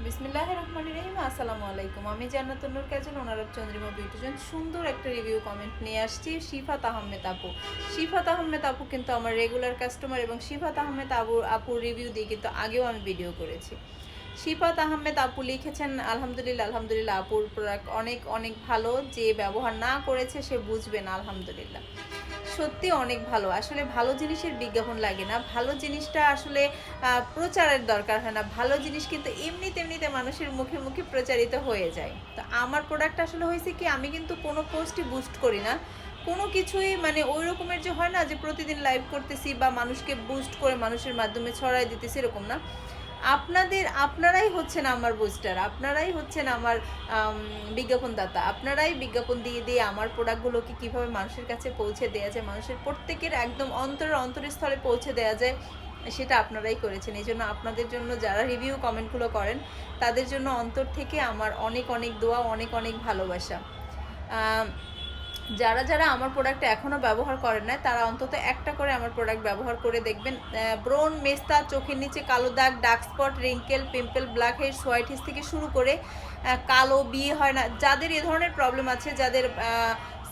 বিসমিল্লাহির রহমানির রহিম। আসসালামু আলাইকুম। আমি জান্নাতুন নূর কাজল, ওনার অফ চন্দ্রিমা বিউটিজন। সুন্দর একটা রিভিউ কমেন্ট নিয়ে আসছি শিফাত আহমেদ আপু। শিফাত আহমেদ আপু কিন্তু আমার রেগুলার কাস্টমার এবং শিফাত আহমেদ আপুর রিভিউ দিয়ে কিন্তু আগেও আমি ভিডিও করেছি। শিফাত আহমেদ আপু লিখেছেন, আলহামদুলিল্লাহ আলহামদুলিল্লাহ আপুর প্রোডাক্ট অনেক অনেক ভালো, যে ব্যবহার না করেছে সে বুঝবে না। আলহামদুলিল্লাহ সত্যি অনেক ভালো। আসলে ভালো জিনিসের বিজ্ঞাপন লাগে না, ভালো জিনিসটা আসলে প্রচারের দরকার হয় না। ভালো জিনিস কিন্তু এমনি তেমনিতে মানুষের মুখে মুখে প্রচারিত হয়ে যায়। তো আমার প্রোডাক্ট আসলে হয়েছে কি, আমি কিন্তু কোনো পোস্টই বুস্ট করি না, কোনো কিছুই মানে ওই রকমের যে হয় না যে প্রতিদিন লাইভ করতেছি বা মানুষকে বুস্ট করে মানুষের মাধ্যমে ছড়াই দিতেছি, এরকম না। আপনারাই হচ্ছেন আমার বুস্টার, আপনারাই হচ্ছেন আমার বিজ্ঞাপনদাতা। আপনারাই বিজ্ঞাপন দিয়ে দিয়ে আমার প্রোডাক্টগুলোকে কীভাবে মানুষের কাছে পৌঁছে দেওয়া যায়, মানুষের প্রত্যেকের একদম অন্তরস্থলে পৌঁছে দেওয়া যায়, সেটা আপনারাই করেছেন। এই জন্য আপনাদের জন্য যারা রিভিউ কমেন্টগুলো করেন তাদের জন্য অন্তর থেকে আমার অনেক অনেক দোয়া, অনেক অনেক ভালোবাসা। যারা যারা আমার প্রোডাক্ট এখনও ব্যবহার করেন না তারা অন্তত একটা করে আমার প্রোডাক্ট ব্যবহার করে দেখবেন। ব্রণ, মেস্তা, চোখের নিচে কালো দাগ, dark spot, wrinkle, pimple, blackheads, whiteheads থেকে শুরু করে কালো, বিয়ে হয় না, যাদের এ ধরনের প্রবলেম আছে, যাদের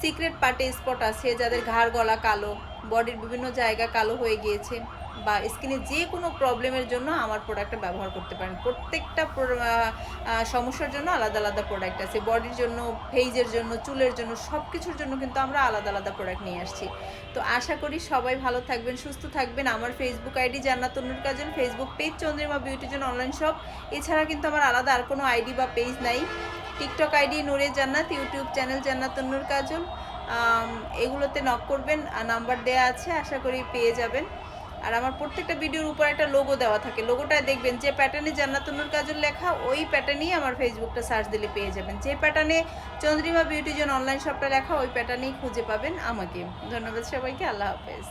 সিক্রেট পার্টে স্পট আছে, যাদের ঘাড় গলা কালো, বডির বিভিন্ন জায়গা কালো হয়ে গিয়েছে, বা স্কিনে যে কোনো প্রবলেমের জন্য আমার প্রোডাক্টটা ব্যবহার করতে পারেন। প্রত্যেকটা সমস্যার জন্য আলাদা আলাদা প্রোডাক্ট আছে। বডির জন্য, ফেইজের জন্য, চুলের জন্য, সব কিছুর জন্য কিন্তু আমরা আলাদা আলাদা প্রোডাক্ট নিয়ে আসছি। তো আশা করি সবাই ভালো থাকবেন, সুস্থ থাকবেন। আমার Facebook ID Jannatun Noor Kajal, Facebook page Chandrima beauty zone online shop. এছাড়া কিন্তু আমার আলাদা আর কোনো আইডি বা পেজ নাই। টিকটক আইডি নূরে জান্নাত, ইউটিউব চ্যানেল জান্নাতুন নূর কাজল। এগুলোতে নক করবেন, নাম্বার দেওয়া আছে, আশা করি পেয়ে যাবেন। আর আমার প্রত্যেকটা ভিডিওর উপর একটা লোগো দেওয়া থাকে, লোগোটায় দেখবেন যে প্যাটার্নে জান্নাতুন নূর কাজল লেখা, ওই প্যাটার্নেই আমার ফেসবুকটা সার্চ দিলে পেয়ে যাবেন। যে প্যাটার্নে চন্দ্রিমা বিউটিজন অনলাইন শপটা লেখা, ওই প্যাটার্নেই খুঁজে পাবেন আমাকে। ধন্যবাদ সবাইকে, আল্লাহ হাফেজ।